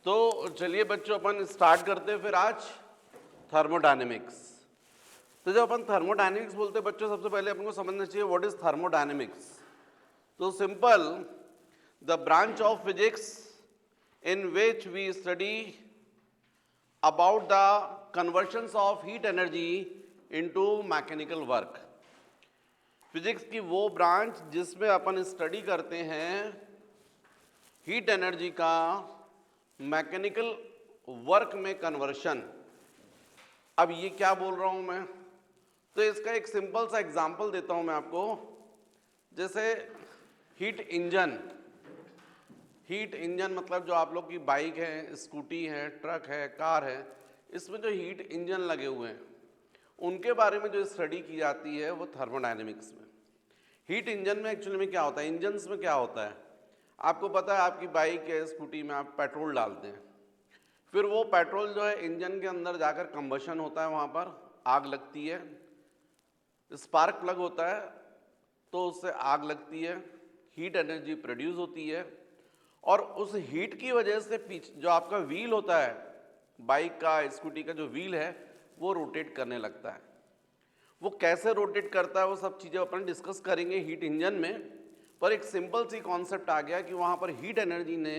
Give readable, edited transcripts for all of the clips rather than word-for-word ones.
तो चलिए बच्चों अपन स्टार्ट करते हैं फिर आज थर्मोडायनेमिक्स। तो जब अपन थर्मोडायनेमिक्स बोलते हैं बच्चों, सबसे पहले अपन को समझना चाहिए व्हाट इज थर्मोडायनेमिक्स। तो simple, the branch of physics in which we study about the conversions of heat energy into mechanical work. Physics की वो ब्रांच जिसमें अपन स्टडी करते हैं हीट एनर्जी का मैकेनिकल वर्क में कन्वर्शन। अब ये क्या बोल रहा हूं मैं, तो इसका एक सिंपल सा एग्जांपल देता हूं मैं आपको। जैसे हीट इंजन मतलब जो आप लोग की बाइक है, स्कूटी है, ट्रक है, कार है, इसमें जो हीट इंजन लगे हुए हैं उनके बारे में जो स्टडी की जाती है वो थर्मोडायनेमिक्स में। हीट इंजन में एक्चुअली में क्या होता है, इंजन्स में क्या होता है आपको पता है। आपकी बाइक या स्कूटी में आप पेट्रोल डालते हैं, फिर वो पेट्रोल जो है इंजन के अंदर जाकर कंबशन होता है, वहाँ पर आग लगती है, स्पार्क प्लग होता है तो उससे आग लगती है, हीट एनर्जी प्रोड्यूस होती है और उस हीट की वजह से पीछे जो आपका व्हील होता है, बाइक का स्कूटी का जो व्हील है वो रोटेट करने लगता है। वो कैसे रोटेट करता है वो सब चीज़ें अपन डिस्कस करेंगे हीट इंजन में। पर एक सिंपल सी कॉन्सेप्ट आ गया कि वहाँ पर हीट एनर्जी ने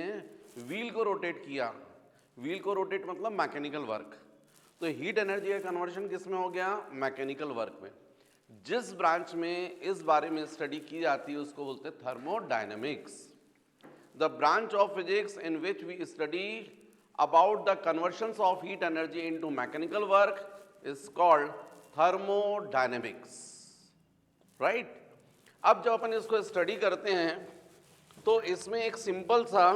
व्हील को रोटेट किया। व्हील को रोटेट मतलब मैकेनिकल वर्क। तो हीट एनर्जी का कन्वर्शन किस में हो गया, मैकेनिकल वर्क में। जिस ब्रांच में इस बारे में स्टडी की जाती है उसको बोलते हैं thermodynamics. The branch of physics in which we study about the conversions of heat energy into mechanical work is called thermodynamics, right. अब जब अपन इसको स्टडी करते हैं तो इसमें एक सिंपल सा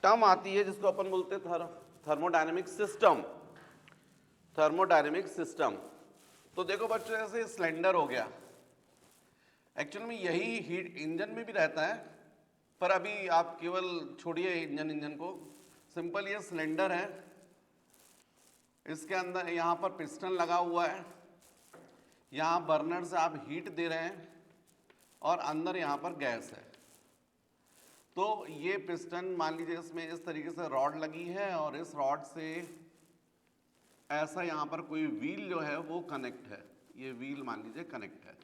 टर्म आती है जिसको अपन बोलते हैं थर्मोडायनेमिक सिस्टम। थर्मोडायनेमिक सिस्टम, तो देखो बच्चों ऐसे सिलेंडर हो गया, एक्चुअल में यही हीट इंजन में भी रहता है, पर अभी आप केवल छोड़िए इंजन को। सिंपल ये सिलेंडर है, इसके अंदर यहाँ पर पिस्टन लगा हुआ है, यहाँ बर्नर से आप हीट दे रहे हैं और अंदर यहाँ पर गैस है। तो ये पिस्टन मान लीजिए इसमें इस तरीके से रॉड लगी है और इस रॉड से ऐसा यहाँ पर कोई व्हील जो है वो कनेक्ट है, ये व्हील मान लीजिए कनेक्ट है।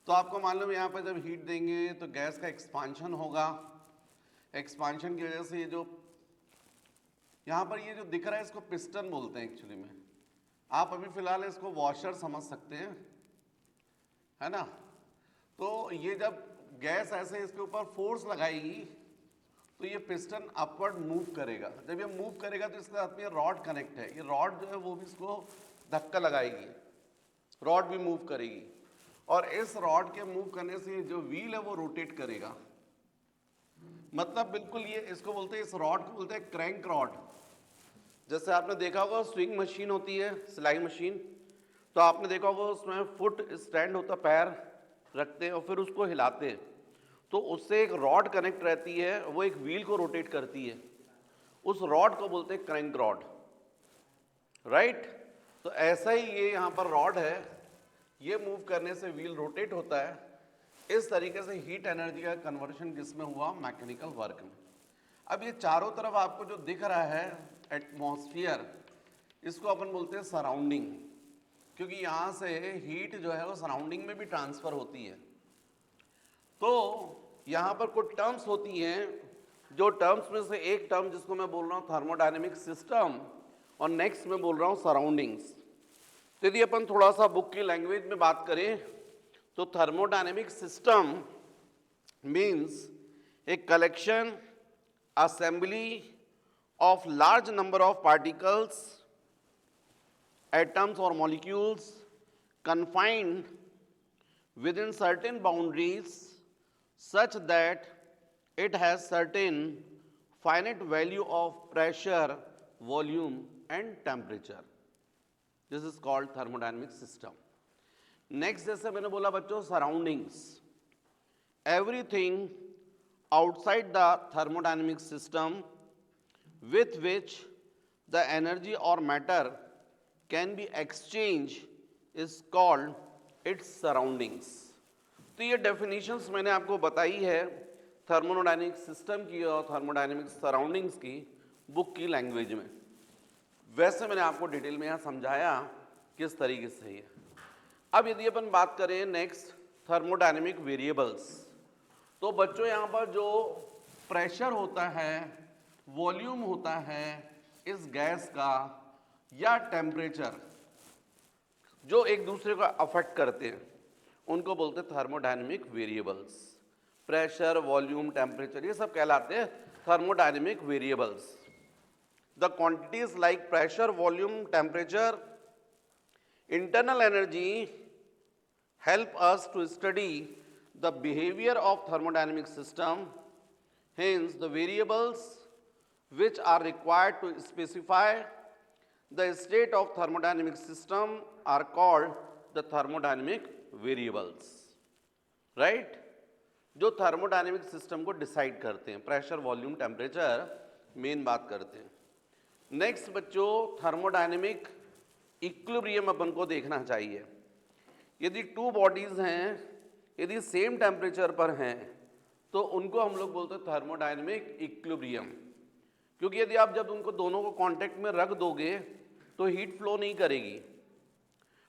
तो आपको मालूम यहाँ पर जब हीट देंगे तो गैस का एक्सपांशन होगा। एक्सपांशन की वजह से ये जो यहाँ पर ये जो दिख रहा है इसको पिस्टन बोलते हैं एक्चुअली में। आप अभी फिलहाल इसको वॉशर समझ सकते हैं, है ना। तो ये जब गैस ऐसे इसके ऊपर फोर्स लगाएगी तो ये पिस्टन अपवर्ड मूव करेगा। जब ये मूव करेगा तो इसके साथ में रॉड कनेक्ट है, ये रॉड जो है वो भी इसको धक्का लगाएगी, रॉड भी मूव करेगी और इस रॉड के मूव करने से जो व्हील है वो रोटेट करेगा। मतलब बिल्कुल ये इसको बोलते हैं, इस रॉड को बोलते हैं क्रैंक रॉड। जैसे आपने देखा होगा स्विंग मशीन होती है, सिलाई मशीन, तो आपने देखा होगा उसमें फुट स्टैंड होता, पैर रखते हैं और फिर उसको हिलाते हैं, तो उससे एक रॉड कनेक्ट रहती है, वो एक व्हील को रोटेट करती है, उस रॉड को बोलते हैं क्रैंक रॉड, राइट। तो ऐसा ही ये यहाँ पर रॉड है, ये मूव करने से व्हील रोटेट होता है। इस तरीके से हीट एनर्जी का कन्वर्शन किसमें हुआ, मैकेनिकल वर्क में। अब ये चारों तरफ आपको जो दिख रहा है एटमॉस्फेयर, इसको अपन बोलते हैं सराउंडिंग, क्योंकि यहाँ से हीट जो है वो सराउंडिंग में भी ट्रांसफर होती है। तो यहाँ पर कुछ टर्म्स होती हैं, जो टर्म्स में से एक टर्म जिसको मैं बोल रहा हूँ थर्मोडायनेमिक सिस्टम और नेक्स्ट में बोल रहा हूँ सराउंडिंग्स। तो यदि अपन थोड़ा सा बुक की लैंग्वेज में बात करें तो thermodynamic system means a collection, assembly of large number of particles, atoms or molecules confined within certain boundaries such that it has certain finite value of pressure, volume and temperature. This is called thermodynamic system. Next जैसे मैंने बोला बच्चों surroundings, everything outside the thermodynamic system with which the energy or matter can be exchanged is called its surroundings. तो ये definitions मैंने आपको बताई है थर्मोडायनेमिक सिस्टम की और थर्मोडायनेमिक सराउंडिंग्स की बुक की लैंग्वेज में। वैसे मैंने आपको डिटेल में यहाँ समझाया किस तरीके से है। अब यदि अपन बात करें नेक्स्ट थर्मोडायनेमिक वेरिएबल्स, तो बच्चों यहाँ पर जो प्रेशर होता है, वॉल्यूम होता है इस गैस का, या टेम्परेचर, जो एक दूसरे को अफेक्ट करते हैं उनको बोलते हैं thermodynamic variables. Pressure, volume, temperature, ये सब कहलाते हैं thermodynamic variables. The quantities like pressure, volume, temperature, internal energy help us to study the behavior of thermodynamic system. Hence the variables which are required to specify the state of thermodynamic system are called the thermodynamic variables, right? जो thermodynamic system को decide करते हैं, pressure, volume, temperature main बात करते हैं। Next बच्चों thermodynamic equilibrium अपन को देखना चाहिए। यदि टू बॉडीज हैं, यदि सेम टेम्परेचर पर हैं, तो उनको हम लोग बोलते हैं थर्मोडायनेमिक इक्विलिब्रियम। क्योंकि यदि आप जब उनको दोनों को कांटेक्ट में रख दोगे तो हीट फ्लो नहीं करेगी।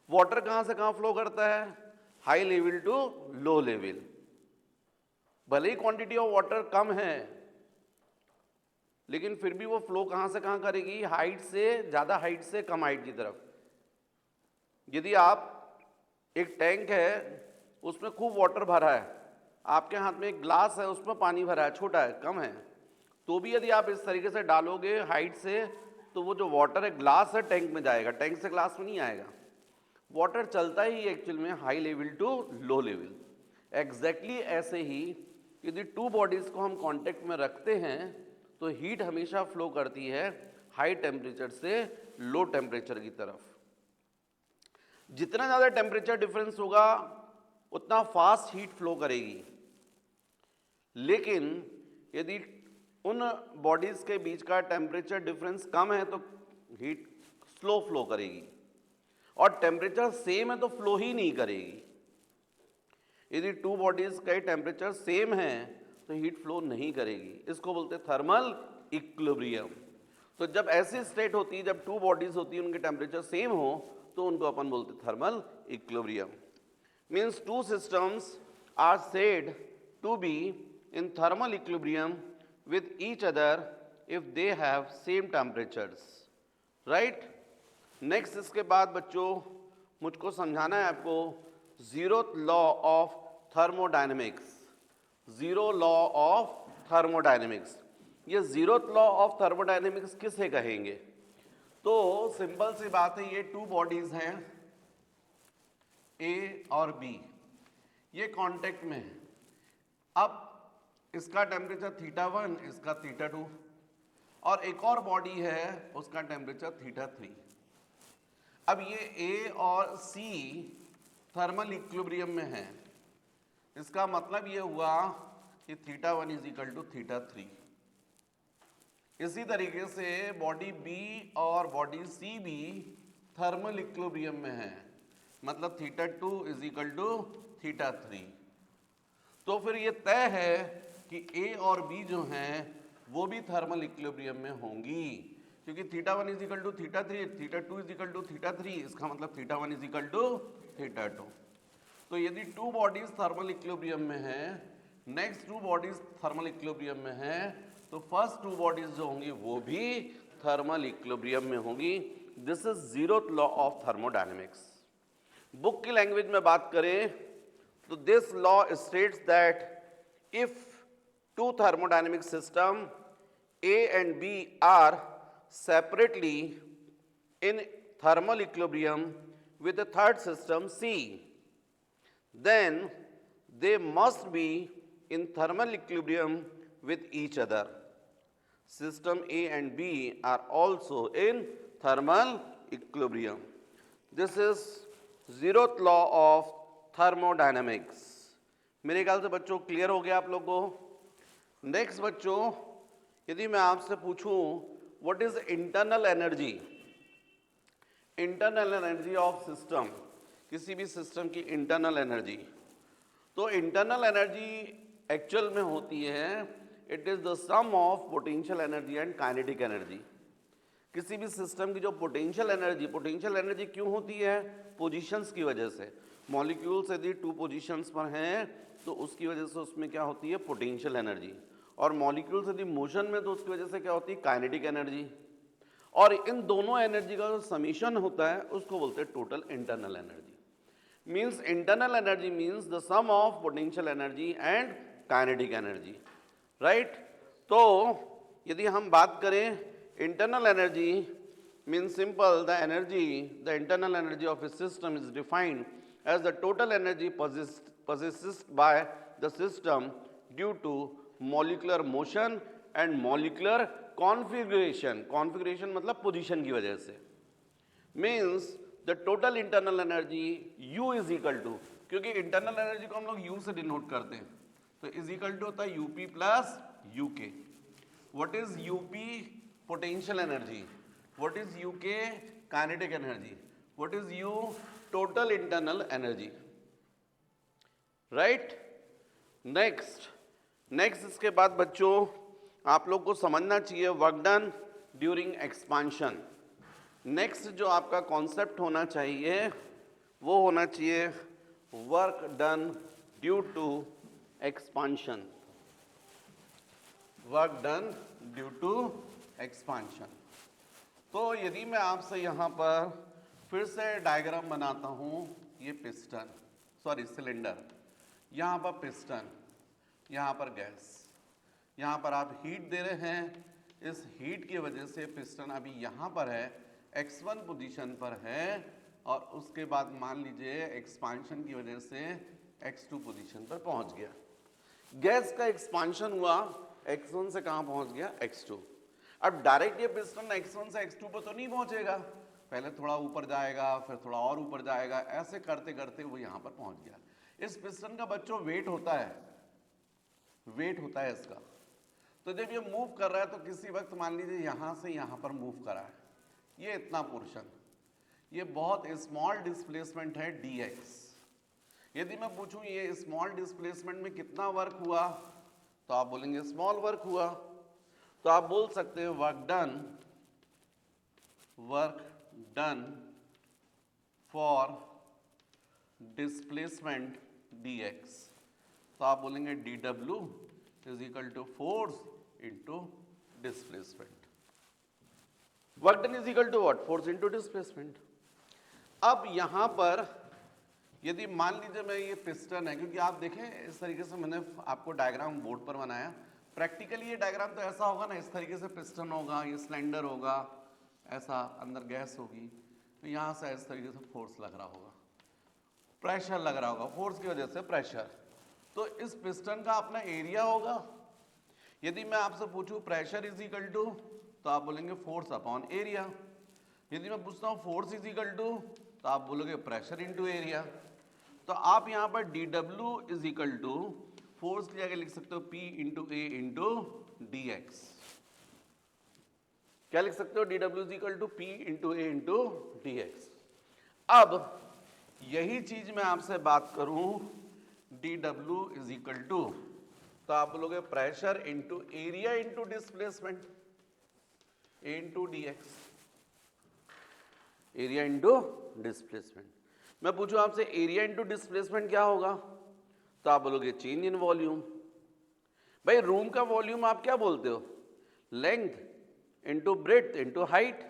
वाटर कहाँ से कहाँ फ्लो करता है? High level to low level. भले ही क्वांटिटी ऑफ वाटर कम है, लेकिन फिर भी वो फ्लो कहाँ से कहाँ करेगी? हाइट से ज़्यादा हाइट से कम हाइट की तरफ। यदि आप एक टैंक है उसमें खूब वाटर भरा है, आपके हाथ में एक ग्लास है उसमें पानी भरा है, छोटा है, कम है, तो भी यदि आप इस तरीके से डालोगे हाइट से, तो वो जो वाटर है ग्लास है टैंक में जाएगा, टैंक से ग्लास में नहीं आएगा। वाटर चलता ही एक्चुअल में high level to low level. Exactly ऐसे ही यदि टू बॉडीज को हम कांटेक्ट में रखते हैं तो हीट हमेशा फ्लो करती है हाई टेम्परेचर से लो टेम्परेचर की तरफ। जितना ज़्यादा टेम्परेचर डिफरेंस होगा उतना फास्ट हीट फ्लो करेगी, लेकिन यदि उन बॉडीज के बीच का टेम्परेचर डिफरेंस कम है तो हीट स्लो फ्लो करेगी, और टेम्परेचर सेम है तो फ्लो ही नहीं करेगी। यदि टू बॉडीज का टेम्परेचर सेम है तो हीट फ्लो नहीं करेगी। इसको बोलते हैं थर्मल इक्विलिब्रियम। तो जब ऐसी स्टेट होती है, जब टू बॉडीज होती है उनके टेम्परेचर सेम हो, तो उनको अपन बोलते हैं thermal equilibrium. Means two systems are said to be in thermal equilibrium with each other if they have same temperatures, right? Next इसके बाद बच्चों मुझको समझाना है आपको zeroth law of thermodynamics. Zero law of thermodynamics, ये जीरोथ लॉ ऑफ थर्मोडायनेमिक्स किसे कहेंगे? तो सिंपल सी बात है, ये टू बॉडीज हैं ए और बी, ये कांटेक्ट में है। अब इसका टेम्परेचर θ1, इसका θ2, और एक और बॉडी है उसका टेम्परेचर θ3। अब ये ए और सी थर्मल इक्विलिब्रियम में है, इसका मतलब ये हुआ कि θ1 = θ3। इसी तरीके से बॉडी बी और बॉडी सी भी थर्मल इक्विलिब्रियम में है, मतलब θ2 = θ3। तो फिर ये तय है कि ए और बी जो हैं वो भी थर्मल इक्विलिब्रियम में होंगी, क्योंकि θ1 = θ3, θ2 = θ3, इसका मतलब θ1 = θ2। तो यदि टू बॉडीज थर्मल इक्विलिब्रियम में हैं, next two bodies thermal equilibrium में हैं, तो फर्स्ट टू बॉडीज जो होंगी वो भी थर्मल इक्विलिब्रियम में होंगी। This is zeroth law of thermodynamics. Book की लैंग्वेज में बात करें तो this law states that if two thermodynamic system A and B are separately in thermal equilibrium with the third system C, then they must be in thermal equilibrium with each other. System A and B are also in thermal equilibrium. This is zeroth law of thermodynamics. मेरे ख्याल से बच्चों clear हो गया आप लोगों को। Next बच्चों, यदि मैं आपसे पूछूं what is internal energy, internal energy of system, किसी भी सिस्टम की इंटरनल एनर्जी, तो इंटरनल एनर्जी एक्चुअल में होती है, it is the sum of potential energy and kinetic energy. किसी भी सिस्टम की जो पोटेंशियल एनर्जी क्यों होती है? पोजीशंस की वजह से। मॉलिक्यूल्स यदि 2 पोजीशंस पर हैं तो उसकी वजह से उसमें क्या होती है? Potential energy. और मॉलिक्यूल्स यदि मोशन में तो उसकी वजह से क्या होती है? Kinetic energy. और इन दोनों एनर्जी का जो समीशन होता है उसको बोलते हैं total internal energy. Means internal energy means the sum of potential energy and kinetic energy, right? तो यदि हम बात करें internal energy, means simple, the internal energy of a system is defined as the total energy possessed by the system due to molecular motion and molecular configuration मतलब position की वजह से। means the total internal energy U is equal to, क्योंकि internal energy को हम लोग U से denote करते हैं, तो इज इक्वल टू होता है UP plus UK। What is UP? Potential energy. What is UK? Kinetic energy. What is U? Total internal energy. Right? Next इसके बाद बच्चों आप लोग को समझना चाहिए work done during expansion. Next जो आपका कॉन्सेप्ट होना चाहिए वो होना चाहिए work done due to expansion. Work done due to expansion. तो यदि मैं आपसे यहाँ पर फिर से डायग्राम बनाता हूँ, ये पिस्टन, सॉरी सिलेंडर, यहाँ पर पिस्टन, यहाँ पर गैस, यहाँ पर आप हीट दे रहे हैं, इस हीट की वजह से पिस्टन अभी यहाँ पर है, x1 पोजीशन पर है, और उसके बाद मान लीजिए एक्सपांशन की वजह से x2 पोजीशन पर पहुँच गया। गैस का एक्सपांशन हुआ, x1 से कहाँ पहुँच गया? x2। अब डायरेक्ट ये पिस्टन x1 से x2 पर तो नहीं पहुंचेगा, पहले थोड़ा ऊपर जाएगा, फिर थोड़ा और ऊपर जाएगा, ऐसे करते करते वो यहाँ पर पहुंच गया। इस पिस्टन का बच्चों वेट होता है इसका। तो जब ये मूव कर रहा है तो किसी वक्त मान लीजिए यहाँ से यहाँ पर मूव करा है, ये इतना पोर्शन, ये बहुत स्मॉल डिस्प्लेसमेंट है dx। यदि मैं पूछूं ये स्मॉल डिस्प्लेसमेंट में कितना वर्क हुआ, तो आप बोलेंगे स्मॉल वर्क हुआ। तो आप बोल सकते हैं work done for displacement dx। तो आप बोलेंगे dw is equal to force into displacement. Work done is equal to what? Force into displacement. अब यहां पर यदि मान लीजिए मैं ये पिस्टन है, क्योंकि आप देखें इस तरीके से मैंने आपको डायग्राम बोर्ड पर बनाया, प्रैक्टिकली ये डायग्राम तो ऐसा होगा ना, इस तरीके से पिस्टन होगा, ये सिलेंडर होगा, ऐसा अंदर गैस होगी, तो यहाँ से इस तरीके से फोर्स लग रहा होगा, प्रेशर लग रहा होगा, फोर्स की वजह से प्रेशर। तो इस पिस्टन का अपना एरिया होगा। यदि मैं आपसे पूछूं प्रेशर इज इक्वल टू, तो आप बोलेंगे फोर्स अपॉन एरिया। यदि मैं पूछता हूँ फोर्स इज इक्वल टू, तो आप बोलोगे प्रेशर इंटू एरिया। तो आप यहाँ पर dw is equal to force की जगह लिख सकते हो P into A into dx। क्या लिख सकते हो? dw is equal to P into A into dx। अब यही चीज मैं आपसे बात करूं dw इज इक्वल टू, तो आप बोलोगे pressure into area into displacement, A into dx, area into displacement. मैं पूछूं आपसे एरिया इंटू डिस्प्लेसमेंट क्या होगा, तो आप बोलोगे चेंज इन वॉल्यूम। भाई रूम का वॉल्यूम आप क्या बोलते हो? Length into breadth into height.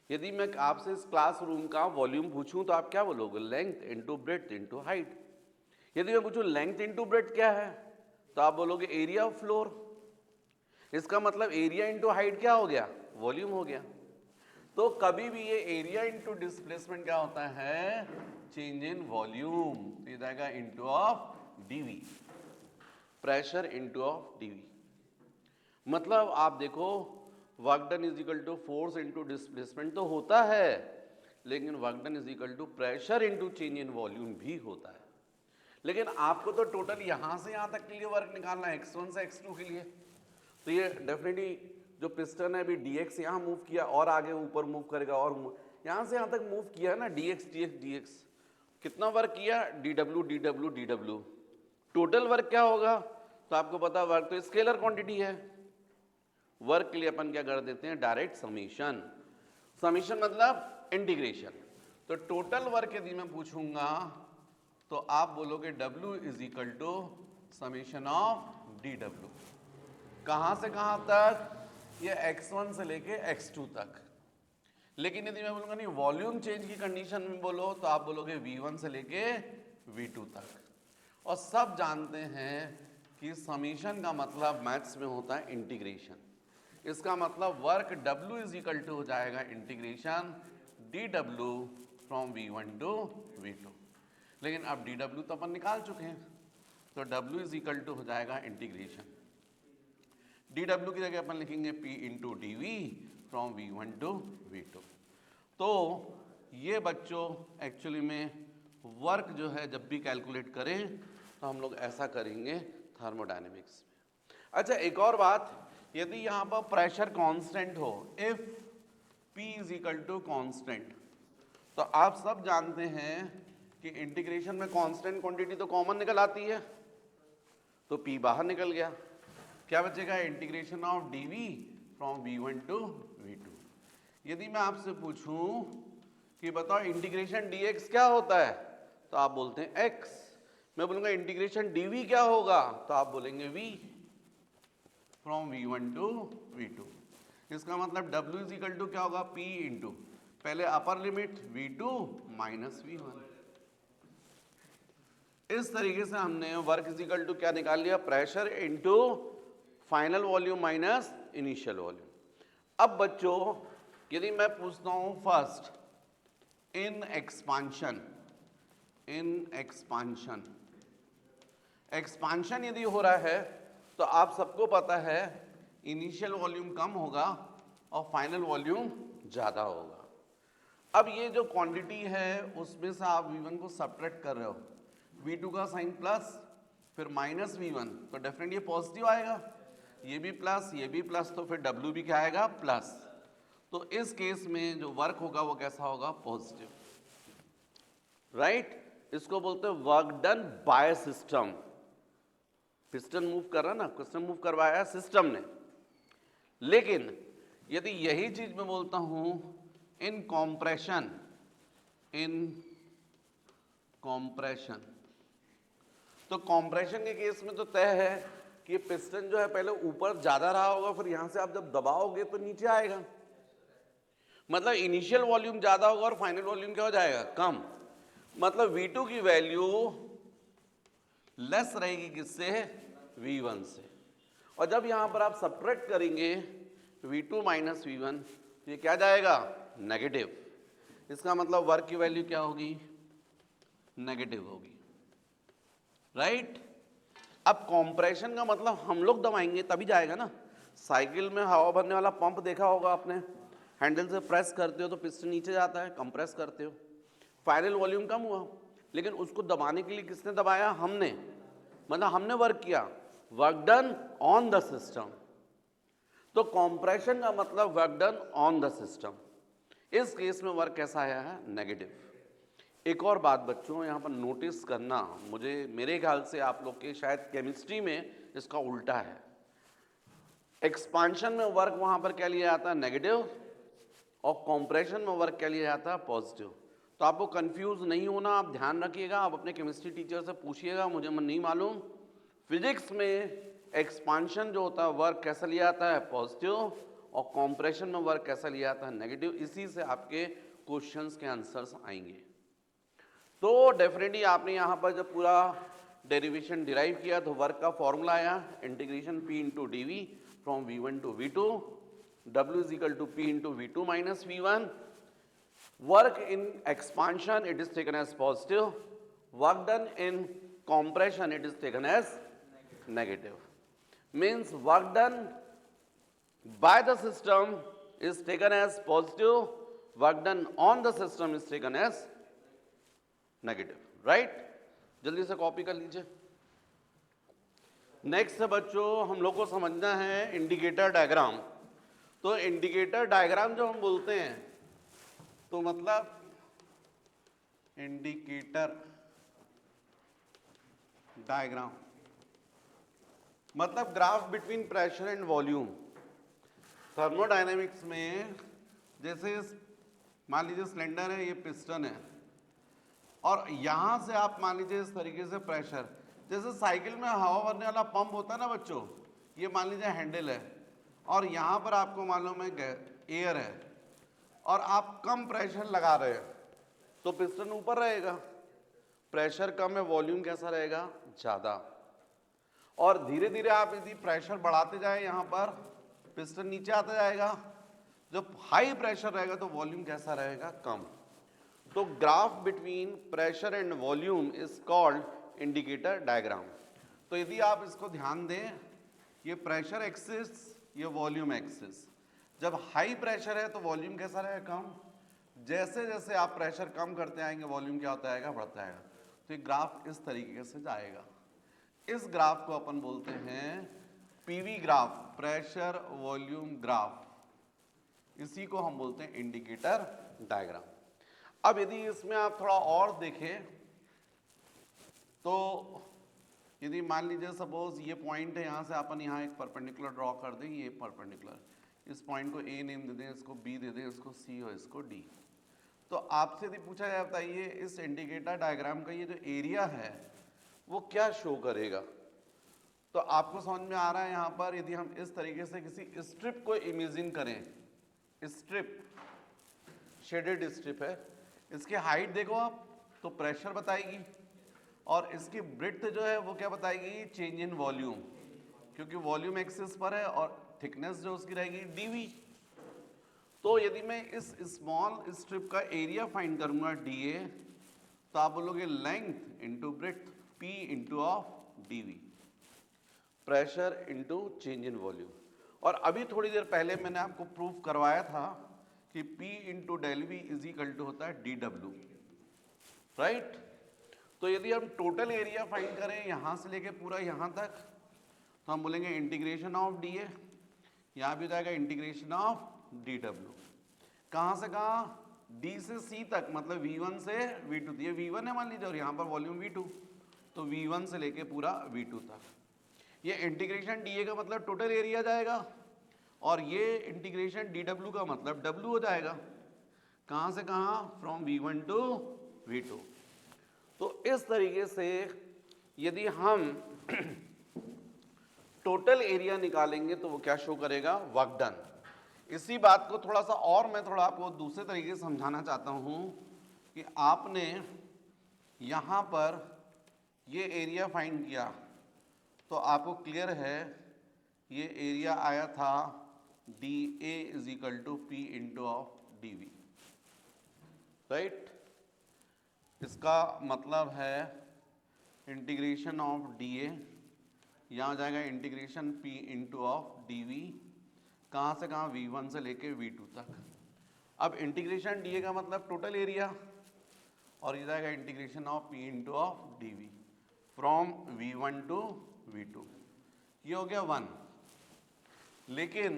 यदि मैं आपसे इस क्लासरूम का वॉल्यूम पूछूं तो आप क्या बोलोगे? Length into breadth into height. यदि मैं पूछूं लेंथ इंटू ब्रेड्थ क्या है, तो आप बोलोगे एरिया ऑफ फ्लोर। इसका मतलब एरिया इंटू हाइट क्या हो गया? वॉल्यूम हो गया। तो कभी भी ये एरिया इंटू डिस्प्लेसमेंट क्या होता है? Change in volume. तो ये जाएगा into of dv, pressure into of dv. मतलब आप देखो work done is equal to force into displacement तो होता है, लेकिन work done is equal to pressure into change in volume भी होता है। लेकिन आपको तो टोटल यहां से यहां तक के लिए वर्क निकालना है, x1 से x2 के लिए। तो ये डेफिनेटली जो पिस्टन है अभी dx यहाँ मूव किया और आगे ऊपर मूव करेगा, और यहाँ से यहाँ तक मूव किया है ना, dx dx dx। कितना वर्क किया? dw dw dw, total work क्या होगा, तो आपको पता वर्क तो स्केलर क्वांटिटी है, वर्क के लिए अपन क्या कर देते हैं, डायरेक्ट समीशन। समीशन मतलब इंटीग्रेशन। तो टोटल वर्क यदि मैं पूछूंगा तो आप बोलोगे W is equal to summation of DW। कहां से कहां तक, ये x1 से लेके x2 तक। लेकिन यदि मैं बोलूंगा नहीं वॉल्यूम चेंज की कंडीशन में बोलो तो आप बोलोगे V1 से लेके V2 तक। और सब जानते हैं कि समीशन का मतलब मैथ्स में होता है इंटीग्रेशन। इसका मतलब work W is equal to हो जाएगा integration DW from V1 to V2। लेकिन अब DW तो अपन निकाल चुके हैं, तो W इज इक्वल टू हो जाएगा इंटीग्रेशन DW की जगह अपन लिखेंगे P into DV from V1 to V2। तो ये बच्चों एक्चुअली में वर्क जो है जब भी कैलकुलेट करें तो हम लोग ऐसा करेंगे थर्मोडायनेमिक्स में। अच्छा एक और बात, यदि यहाँ पर प्रेशर कांस्टेंट हो, if P is equal to constant, तो आप सब जानते हैं कि इंटीग्रेशन में कांस्टेंट क्वांटिटी तो कॉमन निकल आती है, तो P बाहर निकल गया, क्या बचेगा, integration of dV from V1 to V2। यदि मैं आपसे पूछूं कि बताओ इंटीग्रेशन dx क्या होता है, तो आप बोलते हैं x। मैं बोलूंगा इंटीग्रेशन dV क्या होगा, तो आप बोलेंगे v from V1 to V2। इसका मतलब W इज इक्वल टू क्या होगा, P इंटू पहले upper limit V2 minus V1। इस तरीके से हमने वर्क इज इक्वल टू क्या निकाल लिया, pressure into final volume minus initial volume. अब बच्चों यदि मैं पूछता हूं फर्स्ट इन एक्सपांशन, एक्सपांशन यदि हो रहा है तो आप सबको पता है इनिशियल वॉल्यूम कम होगा और फाइनल वॉल्यूम ज्यादा होगा। अब ये जो क्वांटिटी है उसमें से आप V1 को सब्ट्रैक्ट कर रहे हो, V2 का साइन प्लस फिर माइनस V1, तो डेफिनेटली ये पॉजिटिव आएगा, ये भी प्लस ये भी प्लस, तो फिर W भी क्या आएगा, प्लस। तो इस केस में जो वर्क होगा वो कैसा होगा, पॉजिटिव, राइट। इसको बोलते हैं work done by system. Piston move कर रहा ना, पिस्टन मूव करवाया सिस्टम ने। लेकिन यदि यही चीज मैं बोलता हूं इन कॉम्प्रेशन, तो कॉम्प्रेशन के केस में तो तय है कि पिस्टन जो है पहले ऊपर ज्यादा रहा होगा, फिर यहां से आप जब दबाओगे तो नीचे आएगा। मतलब इनिशियल वॉल्यूम ज्यादा होगा और फाइनल वॉल्यूम क्या हो जाएगा, कम। मतलब V2 की वैल्यू लेस रहेगी किससे, V1 से। और जब यहां पर आप सब्ट्रैक्ट करेंगे V2 माइनस V1 तो ये क्या जाएगा, नेगेटिव। इसका मतलब वर्क की वैल्यू क्या होगी, नेगेटिव होगी, राइट। अब कॉम्प्रेशन का मतलब हम लोग दबाएंगे तभी जाएगा ना। साइकिल में हवा भरने वाला पंप देखा होगा आपने, हैंडल से प्रेस करते हो तो पिस्टन नीचे जाता है, कंप्रेस करते हो, फाइनल वॉल्यूम कम हुआ, लेकिन उसको दबाने के लिए किसने दबाया, हमने, मतलब हमने वर्क किया, work done on the system. तो कॉम्प्रेशन का मतलब work done on the system. इस केस में वर्क कैसा आया है, नेगेटिव। एक और बात बच्चों यहाँ पर नोटिस करना, मुझे मेरे ख्याल से आप लोग के शायद केमिस्ट्री में इसका उल्टा है। एक्सपांशन में वर्क वहां पर क्या लिया जाता है, नेगेटिव, और कॉम्प्रेशन में वर्क क्या लिया जाता है, पॉजिटिव। तो आपको कंफ्यूज नहीं होना, आप ध्यान रखिएगा, आप अपने केमिस्ट्री टीचर से पूछिएगा, मुझे नहीं मालूम। फिजिक्स में एक्सपांशन जो होता है वर्क कैसा लिया जाता है, पॉजिटिव, और कॉम्प्रेशन में वर्क कैसा लिया जाता है, नेगेटिव। इसी से आपके क्वेश्चंस के आंसर्स आएंगे। तो डेफिनेटली आपने यहाँ पर जब पूरा डेरिवेशन डिराइव किया तो वर्क का फॉर्मूला आया, integration P into DV from V1 to V2, W is equal to P into V2 minus V1. Work in expansion it is taken as positive, work done in compression it is taken as negative. Means work done by the system is taken as positive, work done on the system is taken as negative, right? जल्दी से copy कर लीजिए। Next बच्चों हम लोग को समझना है इंडिकेटर डायग्राम। तो इंडिकेटर डायग्राम जो हम बोलते हैं तो मतलब इंडिकेटर डायग्राम मतलब graph between pressure and volume. Thermodynamics में जैसे मान लीजिए सिलेंडर है, ये पिस्टन है, और यहां से आप मान लीजिए इस तरीके से प्रेशर, जैसे साइकिल में हवा भरने वाला पंप होता है ना बच्चों, ये मान लीजिए हैंडल है और यहां पर आपको मालूम है एयर है और आप कम प्रेशर लगा रहे हैं तो पिस्टन ऊपर रहेगा, प्रेशर कम है वॉल्यूम कैसा रहेगा, ज्यादा। और धीरे धीरे आप यदि प्रेशर बढ़ाते जाए यहां पर पिस्टन नीचे आता जाएगा, जब हाई प्रेशर रहेगा तो वॉल्यूम कैसा रहेगा, कम। तो graph between pressure and volume is called indicator diagram. तो यदि आप इसको ध्यान दें, ये प्रेशर एक्सिस, ये वॉल्यूम एक्सिस। जब हाई प्रेशर है तो वॉल्यूम कैसा रहेगा, कम। जैसे जैसे आप प्रेशर कम करते आएंगे वॉल्यूम क्या होता आएगा, बढ़ता आएगा। तो ये ग्राफ इस तरीके से जाएगा। इस ग्राफ को अपन बोलते हैं PV graph, pressure volume graph. इसी को हम बोलते हैं इंडिकेटर डायग्राम। अब यदि इसमें आप थोड़ा और देखें तो यदि मान लीजिए सपोज ये पॉइंट है, यहां से अपन यहां एक परपेंडिकुलर ड्रॉ कर दें, ये परपेंडिकुलर, इस पॉइंट को ए नेम दे दें, इसको बी दे दें, इसको सी और इसको डी। तो आपसे यदि पूछा जाए बताइए इस इंडिकेटर डायग्राम का ये जो एरिया है वो क्या शो करेगा, तो आपको समझ में आ रहा है यहां पर यदि हम इस तरीके से किसी स्ट्रिप को इमेजिन करें, स्ट्रिप शेडेड स्ट्रिप है, इसकी हाइट देखो आप तो प्रेशर बताएगी और इसकी ब्रेड्थ जो है वो क्या बताएगी, चेंज इन वॉल्यूम, क्योंकि वॉल्यूम एक्सिस पर है, और थिकनेस जो उसकी रहेगी डीवी। तो यदि मैं इस स्मॉल स्ट्रिप का एरिया फाइंड करूंगा डीए, तो आप बोलोगे length into breadth, p into of dv, pressure into change in volume. और अभी थोड़ी देर पहले मैंने आपको प्रूफ करवाया था कि P into del v is equal to होता है DW, राइट। तो यदि हम टोटल एरिया फाइंड करें यहां से लेके पूरा यहां तक, तो हम बोलेंगे इंटीग्रेशन ऑफ DA, यहां भी हो जाएगा इंटीग्रेशन ऑफ DW। कहां से कहां, D से C तक, मतलब V1 से V2, ये V1 है मान लीजिए और यहां पर वॉल्यूम V2, तो V1 से लेके पूरा V2 तक। ये इंटीग्रेशन DA का मतलब टोटल एरिया जाएगा और ये इंटीग्रेशन DW का मतलब W हो जाएगा। कहां से कहां, फ्रॉम V1 टू V2। तो इस तरीके से यदि हम टोटल एरिया निकालेंगे तो वो क्या शो करेगा, वर्क डन। इसी बात को थोड़ा सा और मैं थोड़ा आपको दूसरे तरीके से समझाना चाहता हूं कि आपने यहां पर ये एरिया फाइंड किया तो आपको क्लियर है ये एरिया आया था d a is equal to p into of d v, right. इसका मतलब है इंटीग्रेशन ऑफ डी ए, यहाँ जाएगा integration p into of d v, कहाँ से कहाँ, V1 से लेके V2 तक। अब इंटीग्रेशन डी ए का मतलब टोटल एरिया, और ये जाएगा integration of p into of d we from V1 to V2। ये हो गया 1। लेकिन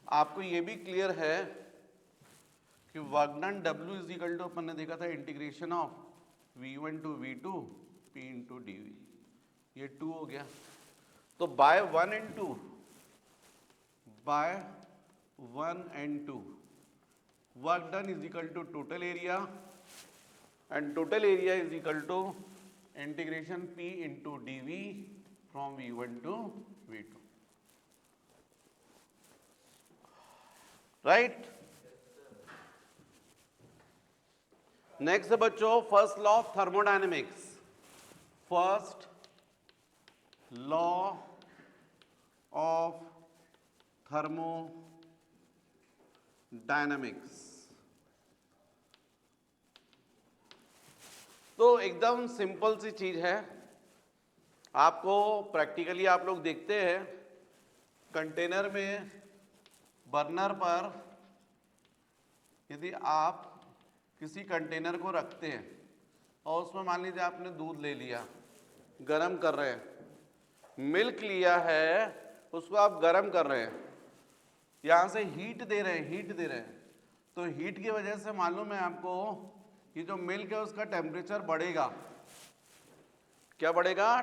आपको ये भी क्लियर है कि work done W is equal to, अपन ने देखा था integration of V1 to V2 P into D V, ये 2 हो गया। तो by 1 and 2, by 1 and 2 work done is equal to total area, and total area is equal to integration P into D we from V1 to V2, right. Next बच्चों, first law of thermodynamics. First law of thermodynamics. तो एकदम simple सी चीज है, आपको practically आप लोग देखते हैं कंटेनर में, बर्नर पर यदि आप किसी कंटेनर को रखते हैं और उसमें मान लीजिए आपने दूध ले लिया, गरम कर रहे हैं, मिल्क लिया है उसको आप गरम कर रहे हैं, यहाँ से हीट दे रहे हैं, तो हीट की वजह से मालूम है आपको ये जो मिल्क है उसका टेम्परेचर बढ़ेगा, क्या बढ़ेगा?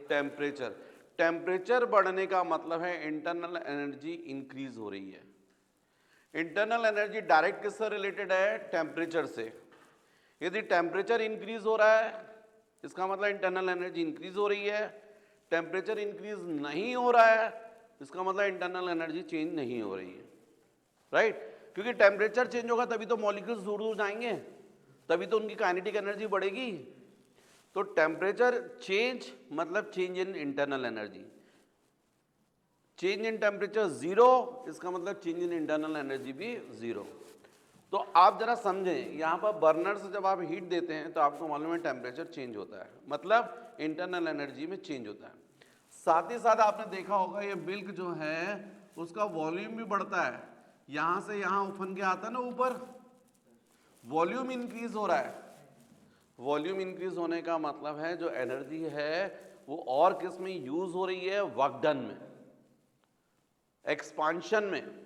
टेम्परेचर। टेम्परेचर बढ़ने का मतलब है इंटरनल एनर्जी इंक्रीज हो रही है। इंटरनल एनर्जी डायरेक्ट किससे रिलेटेड है? टेम्परेचर से। यदि टेम्परेचर इंक्रीज हो रहा है इसका मतलब इंटरनल एनर्जी इंक्रीज हो रही है। टेम्परेचर इंक्रीज नहीं हो रहा है इसका मतलब इंटरनल एनर्जी चेंज नहीं हो रही है, राइट? क्योंकि टेम्परेचर चेंज होगा तभी तो मॉलिक्यूल्स दूर दूर जाएंगे, तभी तो उनकी काइनेटिक एनर्जी बढ़ेगी। तो टेम्परेचर चेंज मतलब change in internal energy. Change in temperature zero इसका मतलब चेंज इन इंटरनल एनर्जी भी जीरो। तो आप जरा समझें, यहां पर बर्नर से जब आप हीट देते हैं तो आपको मालूम है टेम्परेचर चेंज होता है, मतलब इंटरनल एनर्जी में चेंज होता है। साथ ही साथ आपने देखा होगा ये मिल्क जो है उसका वॉल्यूम भी बढ़ता है। यहां से यहां उफन के आता है ना ऊपर, वॉल्यूम इंक्रीज हो रहा है। वॉल्यूम इंक्रीज होने का मतलब है जो एनर्जी है वो और किस में यूज हो रही है? वर्क डन में, एक्सपांशन में।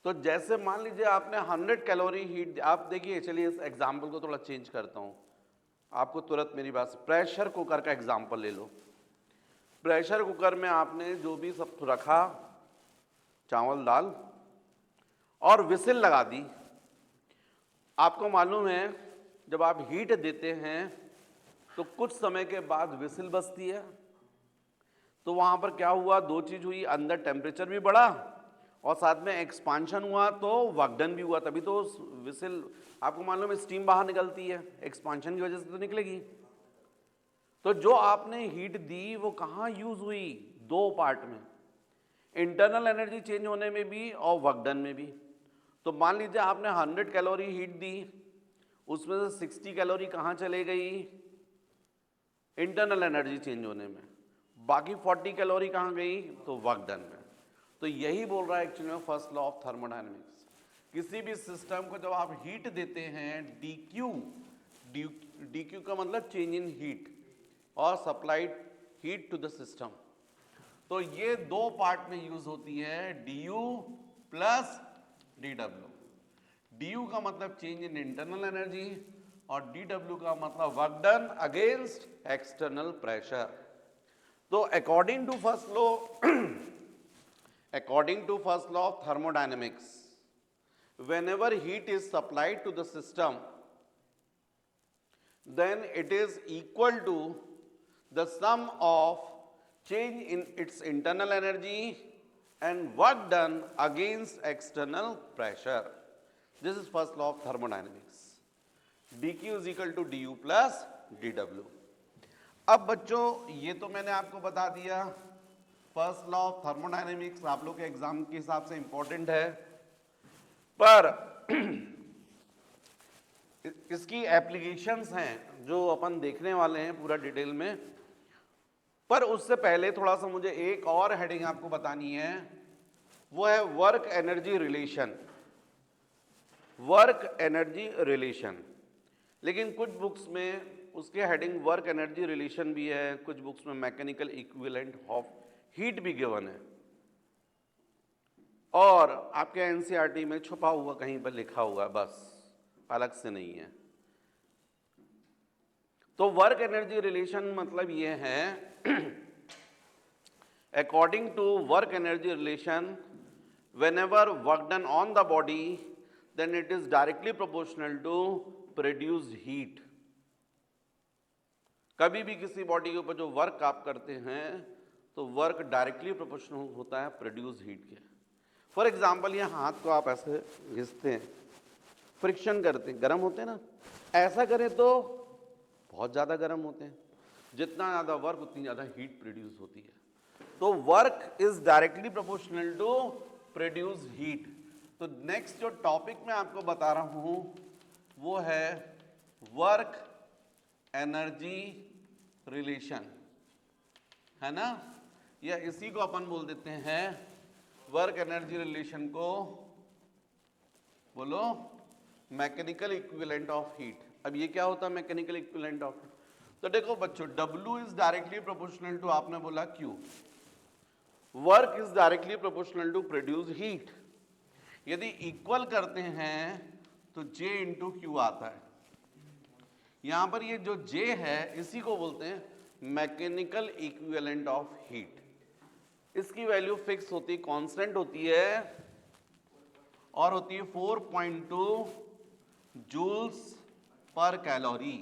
तो जैसे मान लीजिए आपने 100 कैलोरी हीट, आप देखिए, चलिए इस एग्जांपल को थोड़ा चेंज करता हूं, आपको तुरंत मेरी बात, प्रेशर कुकर का एग्जांपल ले लो। प्रेशर कुकर में आपने जो भी सब रखा, चावल दाल, और विसिल लगा दी। आपको मालूम है जब आप हीट देते हैं तो कुछ समय के बाद विसिल बजती है। तो वहां पर क्या हुआ? दो चीज हुई, अंदर टेम्परेचर भी बढ़ा और साथ में एक्सपांशन हुआ, तो वर्क डन भी हुआ। तभी तो विसिल, आपको मालूम है स्टीम बाहर निकलती है, एक्सपांशन की वजह से तो निकलेगी। तो जो आपने हीट दी वो कहाँ यूज हुई? दो पार्ट में, इंटरनल एनर्जी चेंज होने में भी और वर्क डन में भी। तो मान लीजिए आपने 100 कैलोरी हीट दी, उसमें से 60 कैलोरी कहाँ चले गई? इंटरनल एनर्जी चेंज होने में। बाकी 40 कैलोरी कहाँ गई? तो वर्क डन में। तो यही बोल रहा है एक्चुअली में फर्स्ट लॉ ऑफ थर्मोडायनेमिक्स। किसी भी सिस्टम को जब आप हीट देते हैं, डी क्यू का मतलब चेंज इन हीट और supplied heat to the system, तो ये दो पार्ट में यूज होती है, D U plus D W. D U का मतलब चेंज इन इंटरनल एनर्जी और डी डब्ल्यू का मतलब work done against external pressure. तो according to first law of thermodynamics, whenever heat is supplied to the system, then it is equal to the sum of change in its internal energy and work done against external pressure. This is first law of thermodynamics. dq is equal to du plus dw. अब बच्चों ये तो मैंने आपको बता दिया, first law of thermodynamics आप लोग के एग्जाम के हिसाब से इंपॉर्टेंट है, पर इसकी एप्लीकेशंस हैं जो अपन देखने वाले हैं पूरा डिटेल में। पर उससे पहले थोड़ा सा मुझे एक और हेडिंग आपको बतानी है, वो है work energy relation. Work energy relation, लेकिन कुछ बुक्स में उसके हेडिंग वर्क एनर्जी रिलेशन भी है, कुछ बुक्स में मैकेनिकल इक्विवेलेंट ऑफ हीट भी गिवन है, और आपके एनसीईआरटी में छुपा हुआ कहीं पर लिखा हुआ है, बस अलग से नहीं है। तो वर्क एनर्जी रिलेशन मतलब ये है, according to work energy relation, whenever work done on the body, then it is directly proportional to produced heat. कभी भी किसी बॉडी के ऊपर जो वर्क आप करते हैं तो वर्क डायरेक्टली प्रोपोर्शनल होता है प्रोड्यूस हीट के। फॉर एग्जाम्पल ये हाथ को आप ऐसे घिसते हैं, फ्रिक्शन करते हैं, गर्म होते हैं ना, ऐसा करें तो बहुत ज़्यादा गर्म होते हैं, जितना ज़्यादा वर्क उतनी ज़्यादा हीट प्रोड्यूस होती है। तो work is directly proportional to produce heat. तो नेक्स्ट जो टॉपिक मैं आपको बता रहा हूँ वो है वर्क एनर्जी रिलेशन, है ना, या इसी को अपन बोल देते हैं वर्क एनर्जी रिलेशन को बोलो मैकेनिकल इक्विवेलेंट ऑफ हीट। अब ये क्या होता है मैकेनिकल इक्विवेलेंट ऑफ हीट? तो देखो बच्चों, W is directly proportional to, आपने बोला Q, work is directly proportional to produce heat. यदि इक्वल करते हैं तो J इंटू Q आता है। यहां पर ये जो J है इसी को बोलते हैं मैकेनिकल इक्विवेलेंट ऑफ हीट। इसकी वैल्यू फिक्स होती, कांस्टेंट होती है और होती है 4.2 joules per calorie.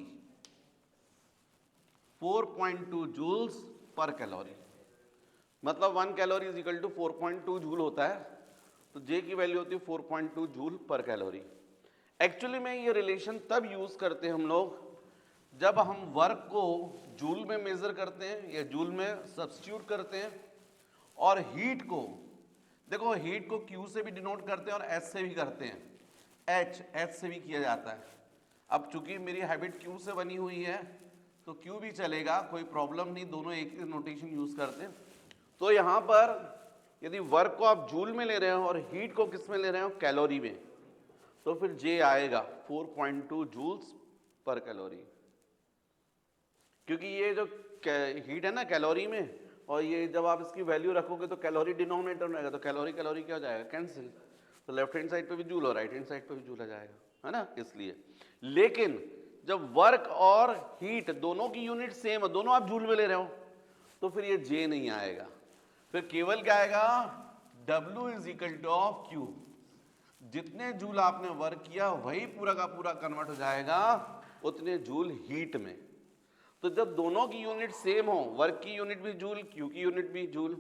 4.2 joules per calorie, मतलब 1 calorie is equal to 4.2 joule होता है। तो J की वैल्यू होती है 4.2 जूल पर कैलोरी। एक्चुअली में ये रिलेशन तब यूज करते हैं हम लोग जब हम वर्क को जूल में मेजर करते हैं या जूल में सब्स्टिट्यूट करते हैं, और हीट को, देखो हीट को Q से भी डिनोट करते हैं और S से भी करते हैं, H से भी किया जाता है। अब चूंकि मेरी हैबिट Q से बनी हुई है तो Q भी चलेगा, कोई प्रॉब्लम नहीं, दोनों एक ही नोटेशन यूज करते हैं। तो यहां पर यदि वर्क को आप जूल में ले रहे हो और हीट को किस में ले रहे हो, कैलोरी में, तो फिर J आएगा 4.2 जूल्स पर कैलोरी। क्योंकि ये जो हीट है ना कैलोरी में, और ये जब आप इसकी वैल्यू रखोगे तो कैलोरी डिनोमिनेटर में आएगा, तो कैलोरी कैलोरी क्या हो जाएगा, कैंसिल। तो लेफ्ट हैंड साइड पे भी जूल और राइट हैंड साइड पे भी जूल आ जाएगा, है ना, इसलिए। लेकिन जब वर्क और हीट दोनों की यूनिट सेम है, दोनों आप जूल में ले रहे हो, तो फिर ये J नहीं आएगा, फिर केवल क्या आएगा, W is equal two of Q। जितने जूल आपने वर्क किया वही पूरा का पूरा कन्वर्ट हो जाएगा उतने जूल हीट में। तो जब दोनों की यूनिट सेम हो, वर्क की यूनिट भी जूल, Q की यूनिट भी जूल,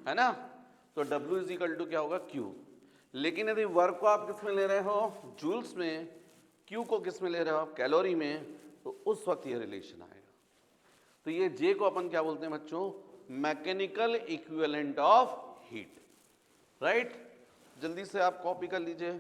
है ना, तो W इज इक्वल टू क्या होगा, Q। लेकिन यदि वर्क को आप किस में ले रहे हो, जूल्स में, Q को किस में ले रहे हो आप, कैलोरी में, तो उस वक्त ये रिलेशन आएगा। तो ये J को अपन क्या बोलते हैं बच्चों, mechanical equivalent of heat, right. जल्दी से आप कॉपी कर लीजिए।